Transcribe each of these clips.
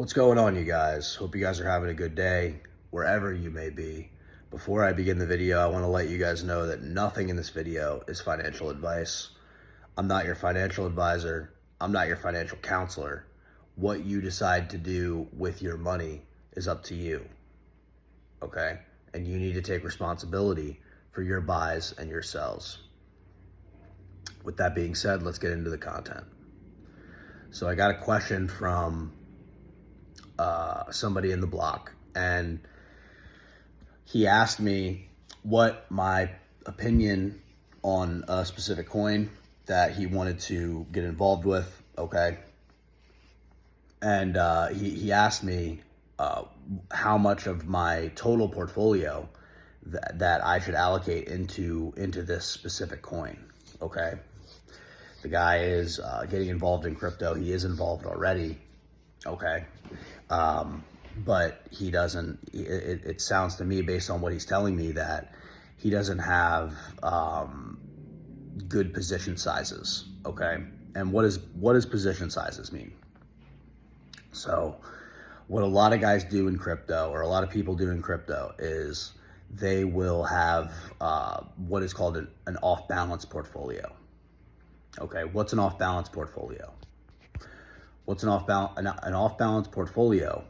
What's going on, you guys? Hope you guys are having a good day wherever you may be. Before I begin the video, I want to let you guys know that nothing in this video is financial advice. I'm not your financial advisor. I'm not your financial counselor. What you decide to do with your money is up to you, okay? And you need to take responsibility for your buys and your sells. With that being said, let's get into the content. So I got a question from somebody in the block, and he asked me what my opinion on a specific coin that he wanted to get involved with, okay? And he asked me how much of my total portfolio that I should allocate into this specific coin, okay? The guy is getting involved in crypto. He is involved already, okay? But he doesn't, it sounds to me, based on what he's telling me, that he doesn't have good position sizes, okay? And what does position sizes mean? So what a lot of guys do in crypto, or a lot of people do in crypto, is they will have what is called an off-balance portfolio. Okay, what's an off-balance portfolio? What's an off-balance portfolio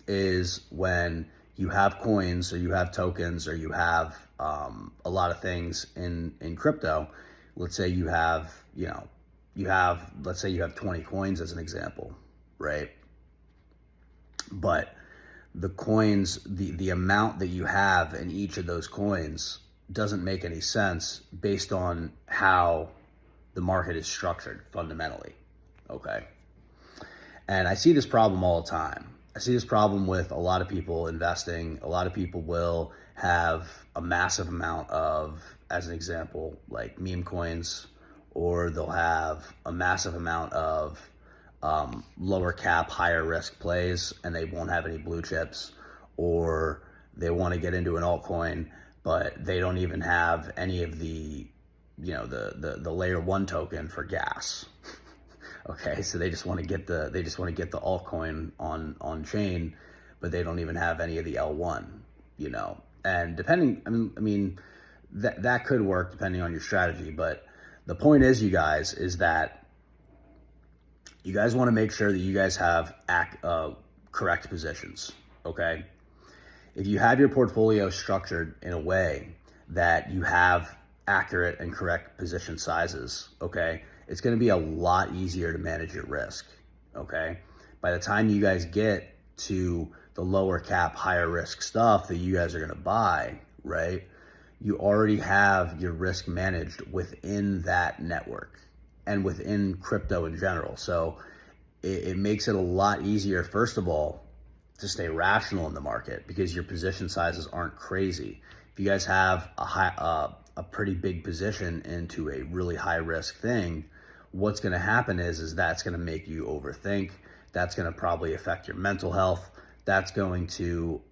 is when you have coins, or you have tokens, or you have a lot of things in crypto. Let's say you have, let's say you have 20 coins as an example, right? But the coins, the amount that you have in each of those coins doesn't make any sense based on how the market is structured fundamentally, okay? And I see this problem all the time. I see this problem with a lot of people investing. A lot of people will have a massive amount of, as an example, like meme coins, or they'll have a massive amount of lower cap, higher risk plays, and they won't have any blue chips, or they want to get into an altcoin, but they don't even have any of the, the layer one token for gas. Okay, so they just want to get the altcoin on chain, but they don't even have any of the L1, And depending, I mean that could work depending on your strategy, but the point is, you guys, is that you guys want to make sure that you guys have correct positions, okay? If you have your portfolio structured in a way that you have accurate and correct position sizes, okay, it's going to be a lot easier to manage your risk, okay? By the time you guys get to the lower cap, higher risk stuff that you guys are going to buy, right, you already have your risk managed within that network and within crypto in general. So it makes it a lot easier, first of all, to stay rational in the market, because your position sizes aren't crazy. If you guys have a pretty big position into a really high risk thing, what's going to happen is that's going to make you overthink. That's going to probably affect your mental health. That's going to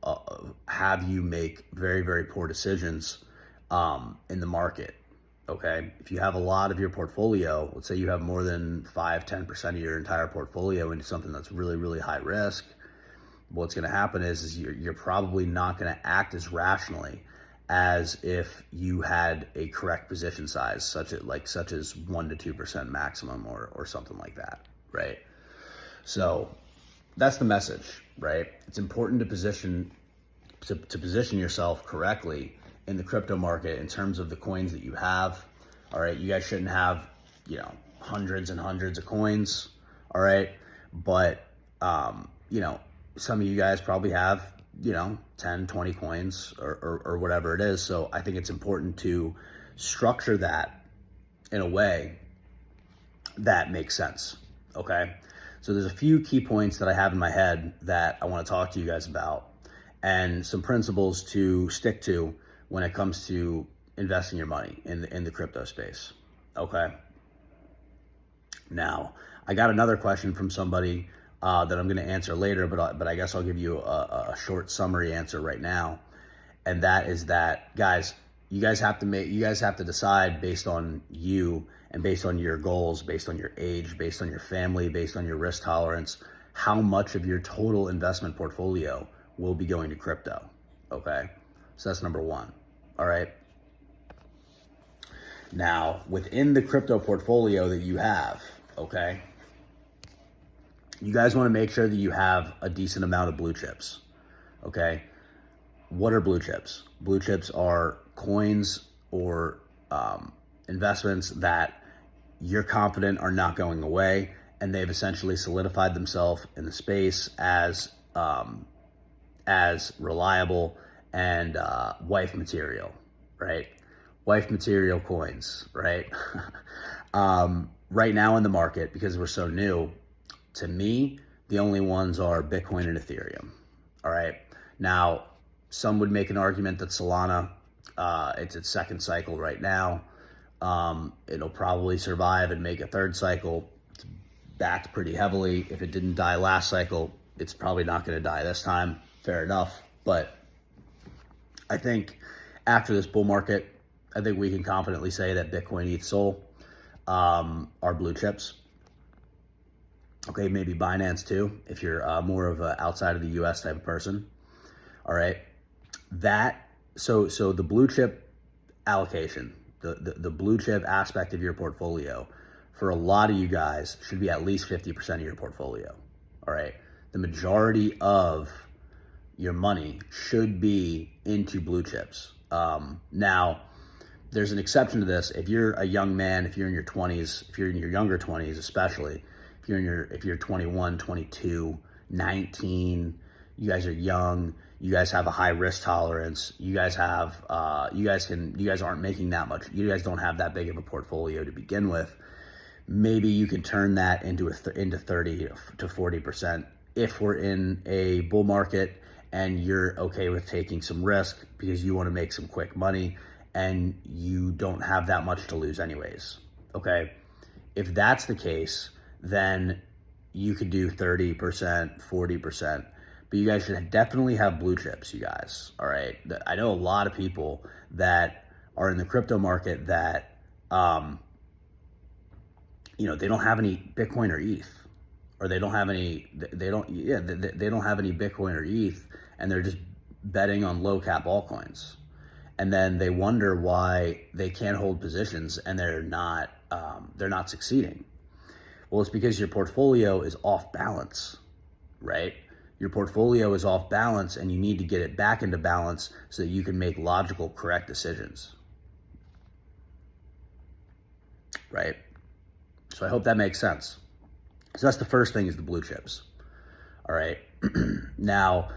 have you make very, very poor decisions in the market, okay? If you have a lot of your portfolio, let's say you have more than 5-10% of your entire portfolio into something that's really, really high risk, what's going to happen is you're probably not going to act as rationally as if you had a correct position size, such as 1 to 2% maximum, or something like that, right? So that's the message, right? It's important to position yourself correctly in the crypto market in terms of the coins that you have. All right, you guys shouldn't have hundreds and hundreds of coins, all right? But some of you guys probably have 10, 20 coins, or whatever it is. So I think it's important to structure that in a way that makes sense, okay? So there's a few key points that I have in my head that I want to talk to you guys about, and some principles to stick to when it comes to investing your money in the crypto space, okay? Now, I got another question from somebody that I'm going to answer later, but I guess I'll give you a short summary answer right now, and that is that, guys, you guys have to decide based on you and based on your goals, based on your age, based on your family, based on your risk tolerance, how much of your total investment portfolio will be going to crypto. Okay, so that's number one. All right. Now, within the crypto portfolio that you have, okay, you guys want to make sure that you have a decent amount of blue chips. Okay, what are blue chips? Blue chips are coins or investments that you're confident are not going away, and they've essentially solidified themselves in the space as reliable and wife material, right? Wife material coins, right? Right now in the market, because we're so new, to me, the only ones are Bitcoin and Ethereum. All right. Now, some would make an argument that Solana, it's its second cycle right now. It'll probably survive and make a third cycle. It's backed pretty heavily. If it didn't die last cycle, it's probably not going to die this time. Fair enough. But I think after this bull market, I think we can confidently say that Bitcoin, ETH, Sol are blue chips. Okay, maybe Binance too, if you're more of a outside of the US type of person. All right. So the blue chip allocation, the blue chip aspect of your portfolio for a lot of you guys should be at least 50% of your portfolio. All right. The majority of your money should be into blue chips. Now, there's an exception to this. If you're a young man, if you're in your 20s, if you're in your younger 20s, especially if you're 21, 22, 19, you guys are young, you guys have a high risk tolerance, you guys aren't making that much, you guys don't have that big of a portfolio to begin with. Maybe you can turn that into 30 to 40% if we're in a bull market and you're okay with taking some risk because you want to make some quick money and you don't have that much to lose anyways. Okay. If that's the case, then you could do 30%, 40%, but you guys should definitely have blue chips, you guys. All right. I know a lot of people that are in the crypto market that, they don't have any Bitcoin or ETH, or they don't have any Bitcoin or ETH, and they're just betting on low cap altcoins. And then they wonder why they can't hold positions and they're not succeeding. Well, it's because your portfolio is off balance, right? Your portfolio is off balance and you need to get it back into balance so that you can make logical, correct decisions, right? So I hope that makes sense. So that's the first thing, is the blue chips. All right. Now,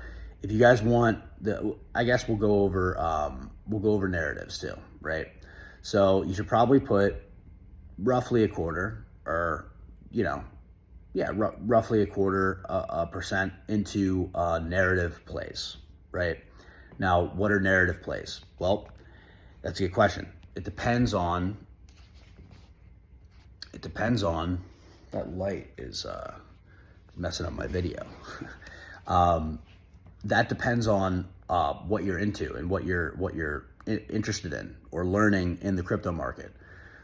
if you guys want I guess we'll go over narratives too, right? So you should probably put roughly a quarter, or roughly a quarter percent into narrative plays, right? Now, what are narrative plays? Well, that's a good question. It depends on that light is messing up my video. That depends on what you're into and what you're interested in or learning in the crypto market.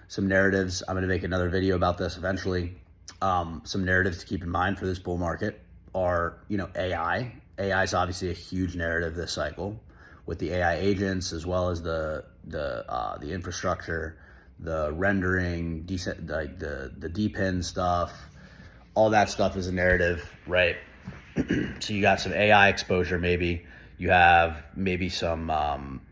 Some narratives, I'm going to make another video about this eventually. Some narratives to keep in mind for this bull market are, AI. AI is obviously a huge narrative this cycle, with the AI agents as well as the infrastructure, the rendering, the DPIN stuff. All that stuff is a narrative, right? So you got some AI exposure, maybe. You have maybe some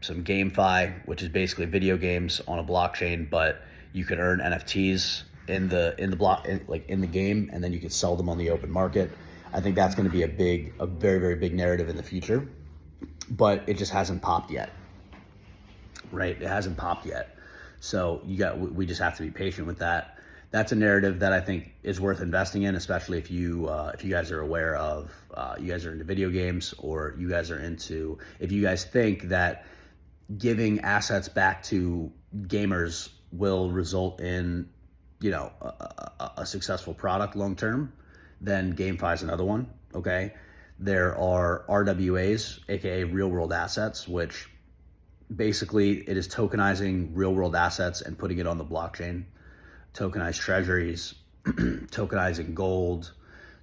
GameFi, which is basically video games on a blockchain, but you can earn NFTs in the game, and then you can sell them on the open market. I think that's going to be a very, very big narrative in the future, but it just hasn't popped yet, right? It hasn't popped yet. So we just have to be patient with that. That's a narrative that I think is worth investing in, especially if you guys are aware of, you guys are into video games, or you guys are if you guys think that giving assets back to gamers will result in, a successful product long-term, then GameFi is another one. Okay. There are RWAs, aka real world assets, which basically it is tokenizing real world assets and putting it on the blockchain. Tokenized treasuries, tokenizing gold,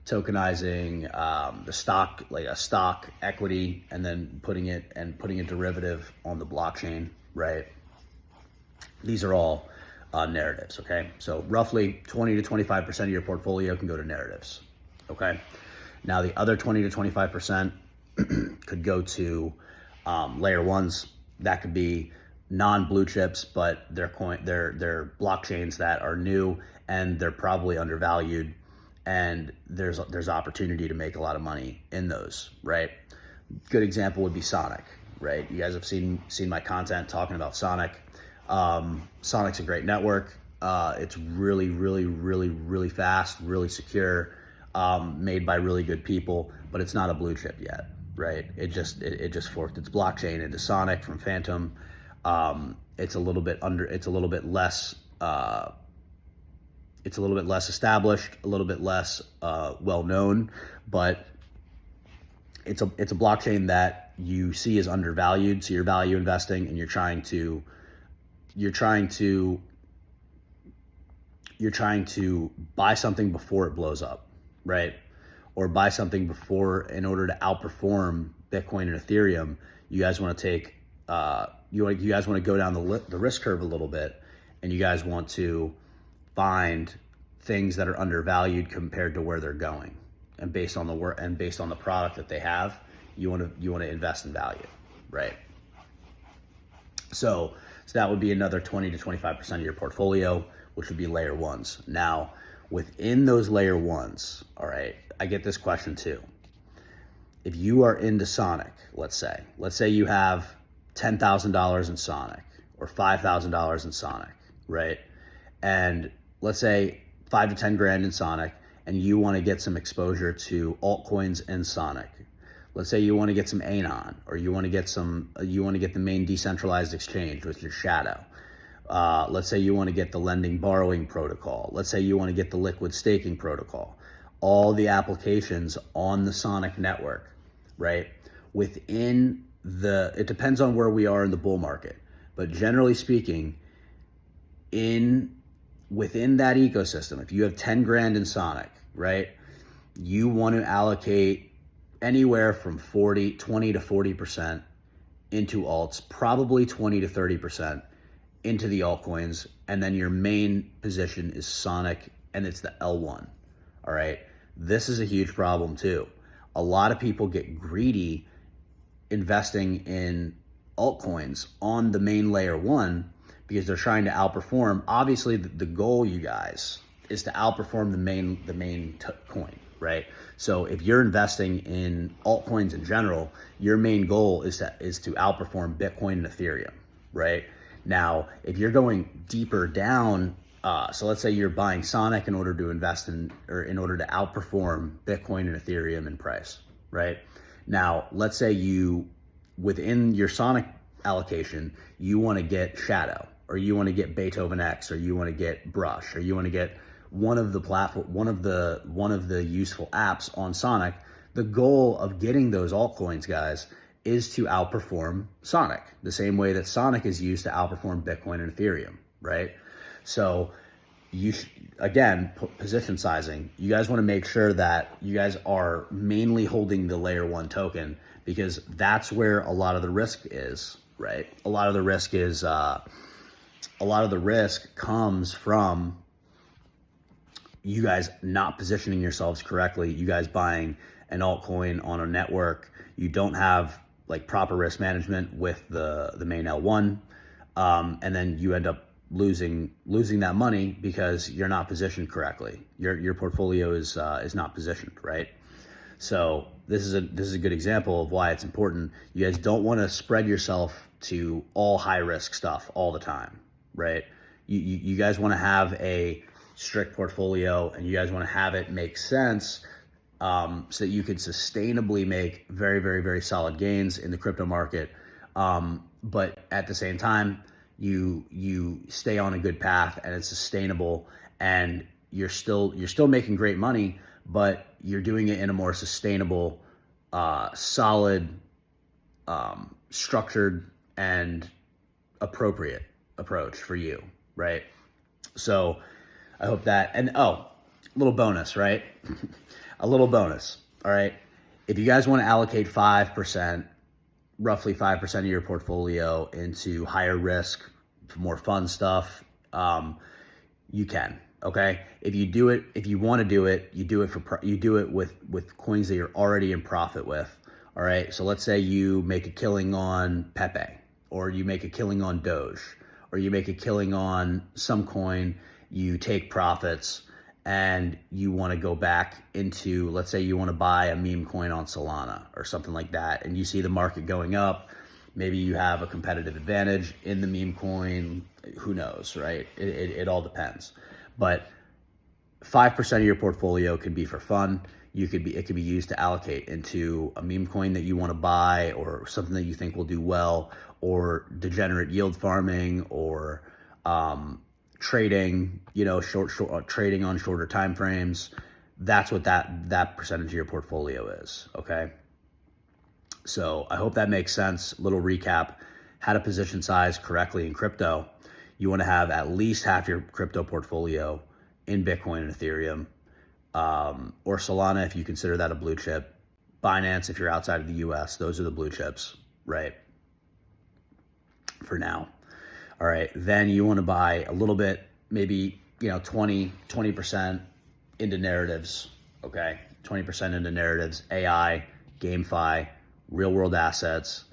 tokenizing the stock, like a stock equity, and then putting a derivative on the blockchain, right? These are all narratives, okay? So roughly 20 to 25% of your portfolio can go to narratives, okay? Now the other 20 to 25% could go to layer ones. That could be non-blue chips, but they're blockchains that are new and they're probably undervalued, and there's opportunity to make a lot of money in those, right? Good example would be Sonic, right? You guys have seen my content talking about Sonic. Sonic's a great network. It's really, really, really, really fast, really secure, made by really good people, but it's not a blue chip yet, right? It just forked its blockchain into Sonic from Phantom. It's a little bit less established, a little bit less well known, but it's a blockchain that you see as undervalued. So you're value investing, and you're trying to buy something before it blows up, right? Or buy something before, in order to outperform Bitcoin and Ethereum. You guys want to take you guys want to go down the risk curve a little bit, and you guys want to find things that are undervalued compared to where they're going, and based on the product that they have, you want to invest in value, right? So that would be another 20 to 25% of your portfolio, which would be layer ones. Now, within those layer ones, all right, I get this question too. If you are into Sonic, let's say you have $10,000 in Sonic or $5,000 in Sonic, right? And let's say 5 to 10 grand in Sonic, and you want to get some exposure to altcoins in Sonic. Let's say you want to get some Anon, or you want to get the main decentralized exchange with your Shadow. Let's say you want to get the lending borrowing protocol. Let's say you want to get the liquid staking protocol. All the applications on the Sonic network, right? It depends on where we are in the bull market, but generally speaking, within that ecosystem, if you have 10 grand in Sonic, right, you want to allocate anywhere from 20 to 40% into alts, probably 20 to 30% into the altcoins, and then your main position is Sonic, and it's the L1, all right? This is a huge problem too. A lot of people get greedy investing in altcoins on the main layer one because they're trying to outperform. Obviously, the goal, you guys, is to outperform the main coin, right? So if you're investing in altcoins in general, your main goal is to outperform Bitcoin and Ethereum, right? Now, if you're going deeper down, so let's say you're buying Sonic in order to in order to outperform Bitcoin and Ethereum in price, right? Now, let's say within your Sonic allocation, you want to get Shadow, or you want to get Beethoven X, or you want to get Brush, or you want to get one of the useful apps on Sonic. The goal of getting those altcoins, guys, is to outperform Sonic, the same way that Sonic is used to outperform Bitcoin and Ethereum, right? So again, position sizing, you guys want to make sure that you guys are mainly holding the layer one token, because that's where a lot of the risk is, right? A lot of the risk comes from you guys not positioning yourselves correctly, you guys buying an altcoin on a network. You don't have like proper risk management with the main L1, and then you end up losing that money because you're not positioned correctly. Your portfolio is not positioned right. So this is a good example of why it's important. You guys don't want to spread yourself to all high risk stuff all the time, right? You guys want to have a strict portfolio, and you guys want to have it make sense, so that you can sustainably make very, very, very solid gains in the crypto market. But at the same time, you stay on a good path, and it's sustainable, and you're still making great money, but you're doing it in a more sustainable, solid, structured, and appropriate approach for you, right? So I hope that, and little bonus, right? a little bonus. All right. If you guys want to allocate 5%, roughly 5% of your portfolio into higher risk, more fun stuff, you can. Okay. If you do it, if you want to do it, you do it with coins that you're already in profit with. All right. So let's say you make a killing on Pepe, or you make a killing on Doge, or you make a killing on some coin, you take profits and you want to go back into, let's say you want to buy a meme coin on Solana or something like that, and you see the market going up. Maybe you have a competitive advantage in the meme coin. Who knows, right? It all depends. But 5% of your portfolio could be for fun. It could be used to allocate into a meme coin that you want to buy, or something that you think will do well, or degenerate yield farming, or trading, short trading on shorter time frames. That's what that percentage of your portfolio is. Okay. So I hope that makes sense. Little recap: how to position size correctly in crypto. You want to have at least half your crypto portfolio in Bitcoin and Ethereum, or Solana if you consider that a blue chip. Binance if you're outside of the US. Those are the blue chips, right? For now. All right. Then you want to buy a little bit, maybe 20% into narratives. Okay, 20% into narratives, AI, GameFi, real world assets,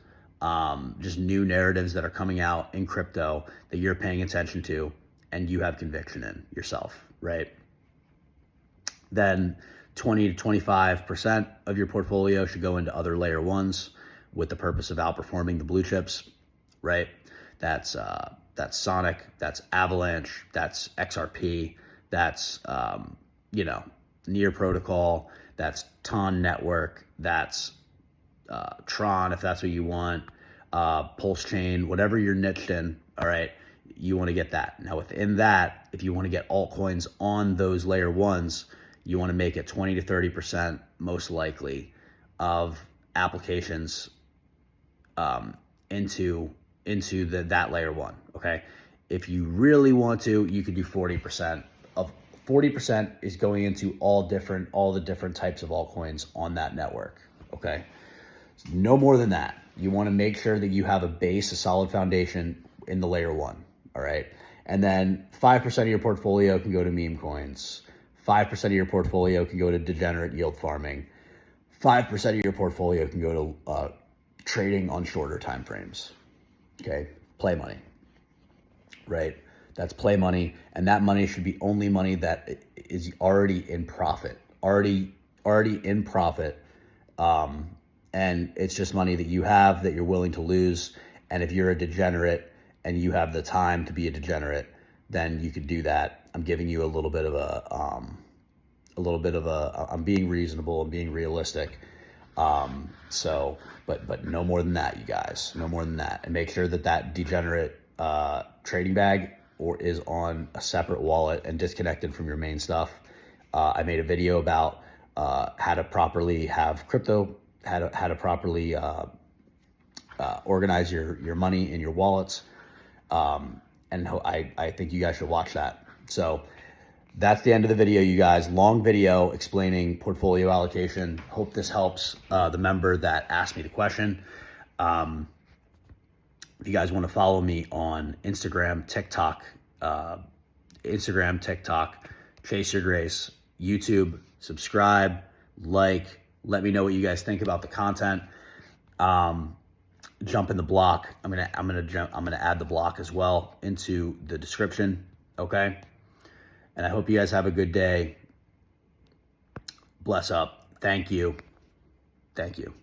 just new narratives that are coming out in crypto that you're paying attention to and you have conviction in yourself, right? Then 20 to 25% of your portfolio should go into other layer ones with the purpose of outperforming the blue chips, right? That's Sonic, that's Avalanche, that's XRP, that's Near Protocol, that's Ton Network, that's Tron, if that's what you want, Pulse Chain, whatever you're niched in. All right, you want to get that. Now within that, if you want to get altcoins on those layer ones, you want to make it 20 to 30% most likely of applications into that layer one. Okay, if you really want to, you could do 40%. Of 40% is going into all the different types of altcoins on that network. Okay, no more than that. You want to make sure that you have a base, a solid foundation in the layer one. All right, and then 5% of your portfolio can go to meme coins. 5% of your portfolio can go to degenerate yield farming. 5% of your portfolio can go to trading on shorter time frames. Okay, play money, right? That's play money, and that money should be only money that is already in profit, already in profit, and it's just money that you have that you're willing to lose. And if you're a degenerate and you have the time to be a degenerate, then you could do that. I'm giving you a little bit of I'm being reasonable, I'm being realistic. But no more than that, you guys, no more than that. And make sure that degenerate trading bag is on a separate wallet and disconnected from your main stuff. I made a video about how to properly have crypto, how to properly organize your money in your wallets. And I think you guys should watch that. So that's the end of the video, you guys. Long video explaining portfolio allocation. Hope this helps the member that asked me the question. If you guys want to follow me on Instagram, TikTok, Chase Your Grace, YouTube, subscribe, like, let me know what you guys think about the content. Jump in the block. I'm gonna add the block as well into the description. Okay. And I hope you guys have a good day. Bless up. Thank you. Thank you.